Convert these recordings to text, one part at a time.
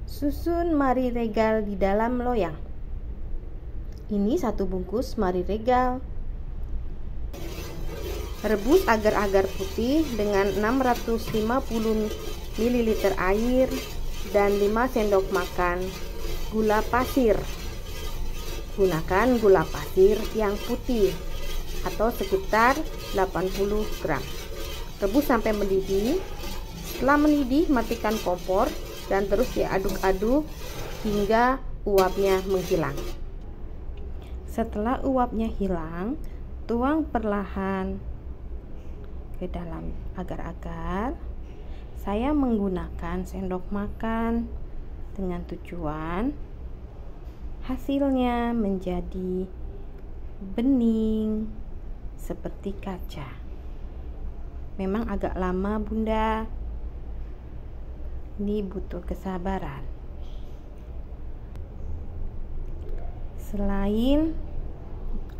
Susun Mari Regal di dalam loyang. Ini 1 bungkus Mari Regal. Rebus agar-agar putih dengan 650 ml air dan 5 sendok makan gula pasir. Gunakan gula pasir yang putih atau sekitar 80 gram. Rebus sampai mendidih. Setelah mendidih, matikan kompor dan terus diaduk-aduk hingga uapnya menghilang. Setelah uapnya hilang, tuang perlahan ke dalam agar-agar. Saya menggunakan sendok makan dengan tujuan hasilnya menjadi bening seperti kaca. Memang agak lama, Bunda. Ini butuh kesabaran. Selain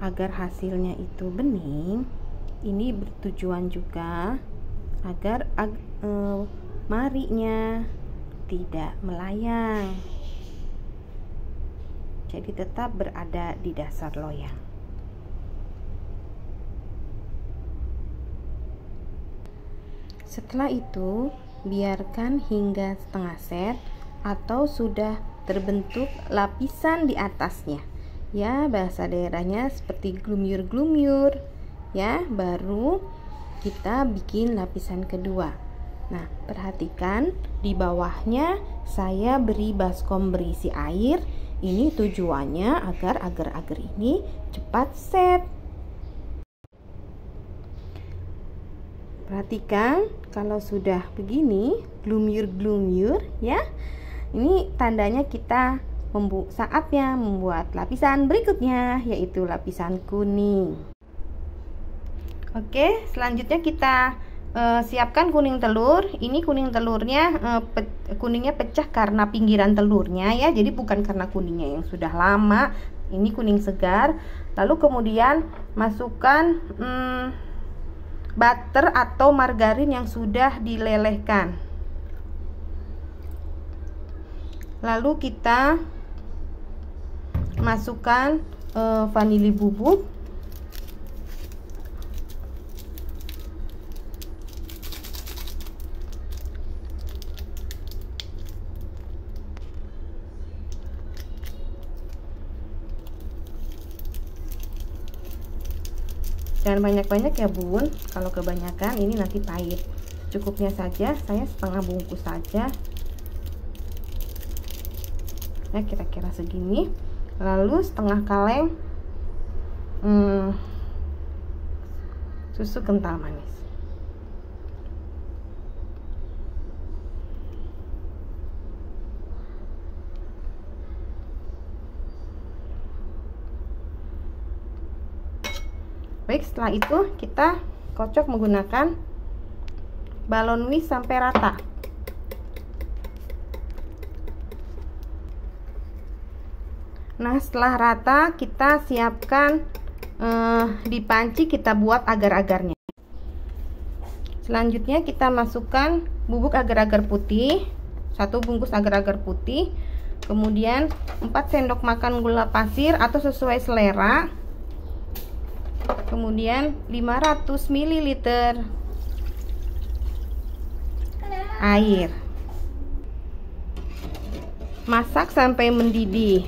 agar hasilnya itu bening, ini bertujuan juga agar marinya tidak melayang, jadi tetap berada di dasar loyang. Setelah itu biarkan hingga setengah set atau sudah terbentuk lapisan di atasnya. Ya, bahasa daerahnya seperti glumyur-glumyur. Ya, baru kita bikin lapisan kedua. Nah, perhatikan di bawahnya saya beri baskom berisi air. Ini tujuannya agar agar-agar ini cepat set. Perhatikan kalau sudah begini glumyur-glumyur ya. Ini tandanya kita saatnya membuat lapisan berikutnya, yaitu lapisan kuning. Oke, selanjutnya kita siapkan kuning telur. Ini kuning telurnya kuningnya pecah karena pinggiran telurnya ya. Jadi bukan karena kuningnya yang sudah lama. Ini kuning segar. Lalu kemudian masukkan butter atau margarin yang sudah dilelehkan. Lalu kita masukkan vanili bubuk. Jangan banyak-banyak ya Bun, kalau kebanyakan ini nanti pahit. Cukupnya saja, saya setengah bungkus saja ya, kira-kira segini. Lalu setengah kaleng susu kental manis. Baik, setelah itu kita kocok menggunakan balon whisk sampai rata. Nah, setelah rata kita siapkan di panci, kita buat agar-agarnya. Selanjutnya kita masukkan bubuk agar-agar putih, 1 bungkus agar-agar putih, kemudian 4 sendok makan gula pasir atau sesuai selera, kemudian 500 ml air. Masak sampai mendidih.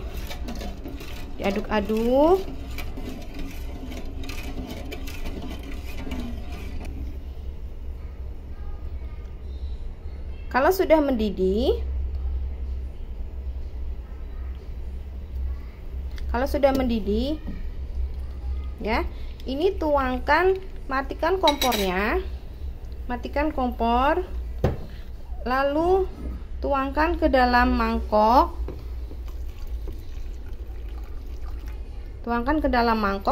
Diaduk-aduk. Kalau sudah mendidih, ya, ini tuangkan, matikan kompornya, matikan kompor, lalu tuangkan ke dalam mangkok,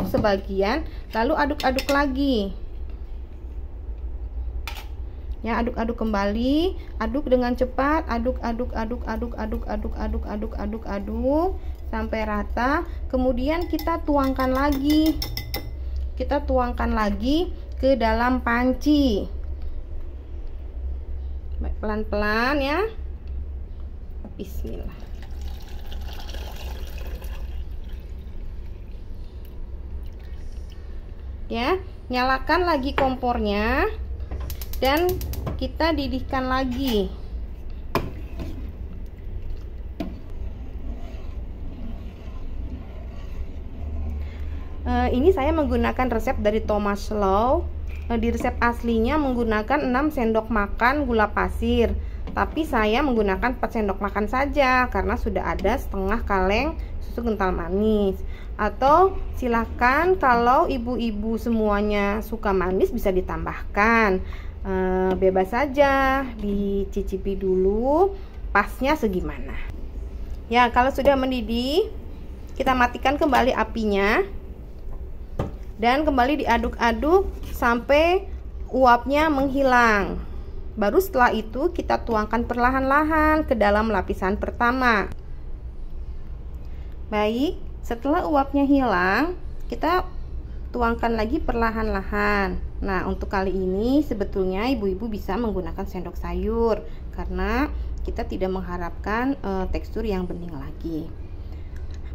sebagian, lalu aduk-aduk lagi ya, aduk-aduk kembali, aduk dengan cepat, aduk sampai rata. Kemudian kita tuangkan lagi ke dalam panci, pelan-pelan ya. Bismillah. Ya, nyalakan lagi kompornya dan kita didihkan lagi. Ini saya menggunakan resep dari Thomas Low. Di resep aslinya menggunakan 6 sendok makan gula pasir, tapi saya menggunakan 4 sendok makan saja karena sudah ada setengah kaleng susu kental manis. Atau silahkan kalau ibu-ibu semuanya suka manis bisa ditambahkan, bebas saja, dicicipi dulu pasnya segimana. Ya, kalau sudah mendidih kita matikan kembali apinya dan kembali diaduk-aduk sampai uapnya menghilang. Baru setelah itu kita tuangkan perlahan-lahan ke dalam lapisan pertama. Baik, setelah uapnya hilang, kita tuangkan lagi perlahan-lahan. Nah, untuk kali ini sebetulnya ibu-ibu bisa menggunakan sendok sayur karena kita tidak mengharapkan tekstur yang bening lagi.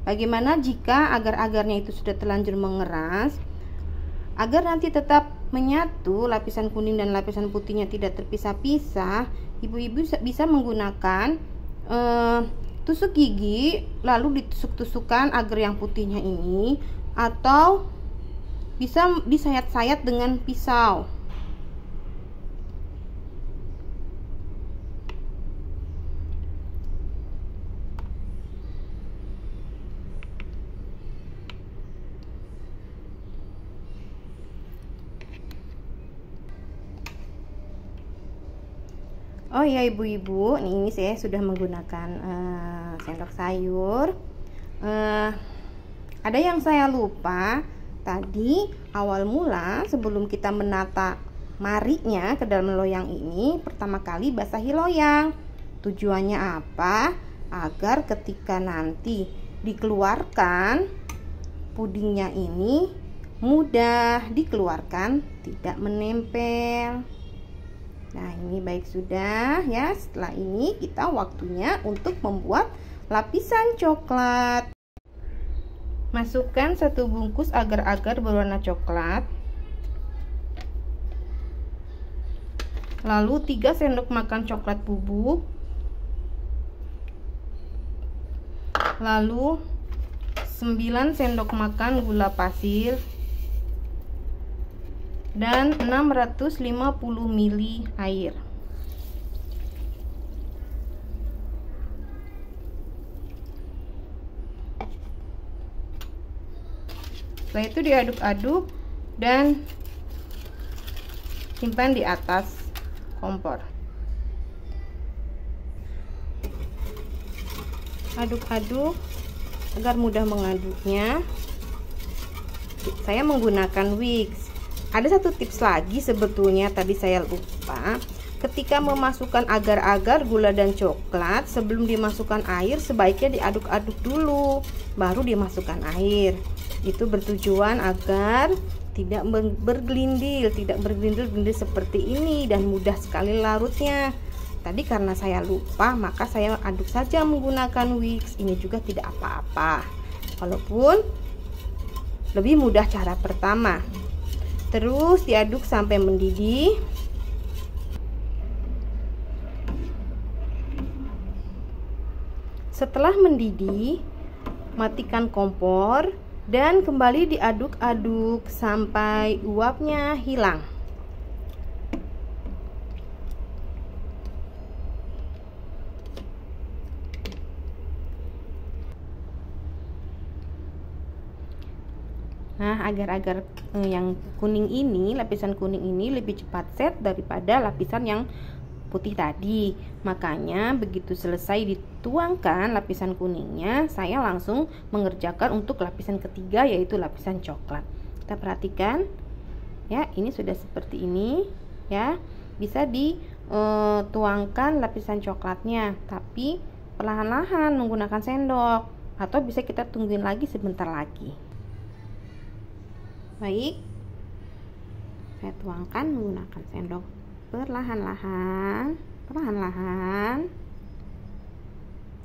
Bagaimana jika agar-agarnya itu sudah terlanjur mengeras? Agar nanti tetap menyatu, lapisan kuning dan lapisan putihnya tidak terpisah-pisah, ibu-ibu bisa menggunakan tusuk gigi, lalu ditusuk-tusukkan agar yang putihnya ini, atau bisa disayat-sayat dengan pisau. Oh ya ibu-ibu, ini saya sudah menggunakan sendok sayur. Ada yang saya lupa tadi, awal mula sebelum kita menata marinya ke dalam loyang ini, pertama kali basahi loyang. Tujuannya apa? Agar ketika nanti dikeluarkan, pudingnya ini mudah dikeluarkan, tidak menempel. Nah, ini baik sudah ya. Setelah ini kita waktunya untuk membuat lapisan coklat. Masukkan 1 bungkus agar-agar berwarna coklat. Lalu 3 sendok makan coklat bubuk. Lalu 9 sendok makan gula pasir. Dan 650 ml air. Setelah itu diaduk-aduk dan simpan di atas kompor. Aduk-aduk agar mudah mengaduknya. Saya menggunakan whisk. Ada satu tips lagi sebetulnya tadi saya lupa. Ketika memasukkan agar-agar gula dan coklat, sebelum dimasukkan air sebaiknya diaduk-aduk dulu, baru dimasukkan air. Itu bertujuan agar tidak bergelindil seperti ini dan mudah sekali larutnya. Tadi karena saya lupa, maka saya aduk saja menggunakan whisk. Ini juga tidak apa-apa, walaupun lebih mudah cara pertama. Terus diaduk sampai mendidih. Setelah mendidih, matikan kompor dan kembali diaduk-aduk sampai uapnya hilang. Nah, agar-agar yang kuning ini, lapisan kuning ini lebih cepat set daripada lapisan yang putih tadi. Makanya begitu selesai dituangkan lapisan kuningnya, saya langsung mengerjakan untuk lapisan ketiga, yaitu lapisan coklat. Kita perhatikan ya, ini sudah seperti ini ya. Bisa dituangkan lapisan coklatnya, tapi perlahan-lahan menggunakan sendok, atau bisa kita tungguin lagi sebentar lagi. Baik, saya tuangkan menggunakan sendok perlahan-lahan.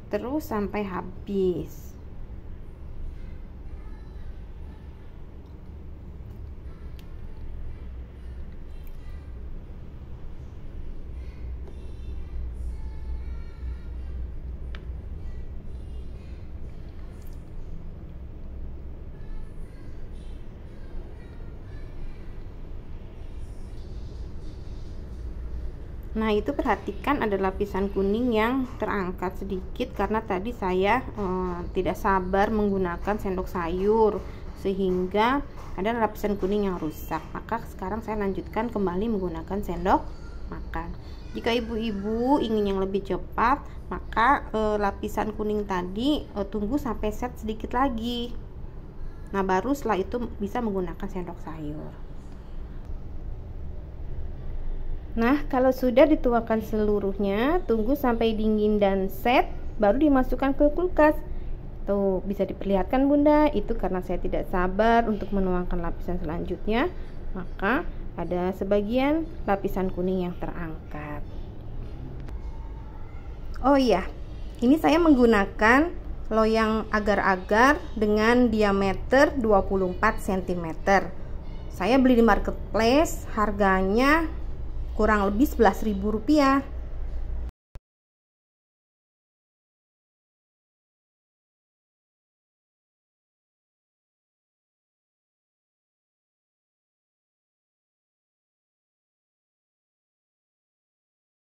terus sampai habis. Nah, itu perhatikan ada lapisan kuning yang terangkat sedikit karena tadi saya tidak sabar menggunakan sendok sayur sehingga ada lapisan kuning yang rusak. Maka sekarang saya lanjutkan kembali menggunakan sendok makan. Jika ibu-ibu ingin yang lebih cepat, maka lapisan kuning tadi tunggu sampai set sedikit lagi. Nah, baru setelah itu bisa menggunakan sendok sayur. Nah, kalau sudah dituangkan seluruhnya, tunggu sampai dingin dan set, baru dimasukkan ke kulkas. Tuh, bisa diperlihatkan Bunda, itu karena saya tidak sabar untuk menuangkan lapisan selanjutnya, maka ada sebagian lapisan kuning yang terangkat. Oh iya, ini saya menggunakan loyang agar-agar dengan diameter 24 cm. Saya beli di marketplace, harganya kurang lebih Rp11.000.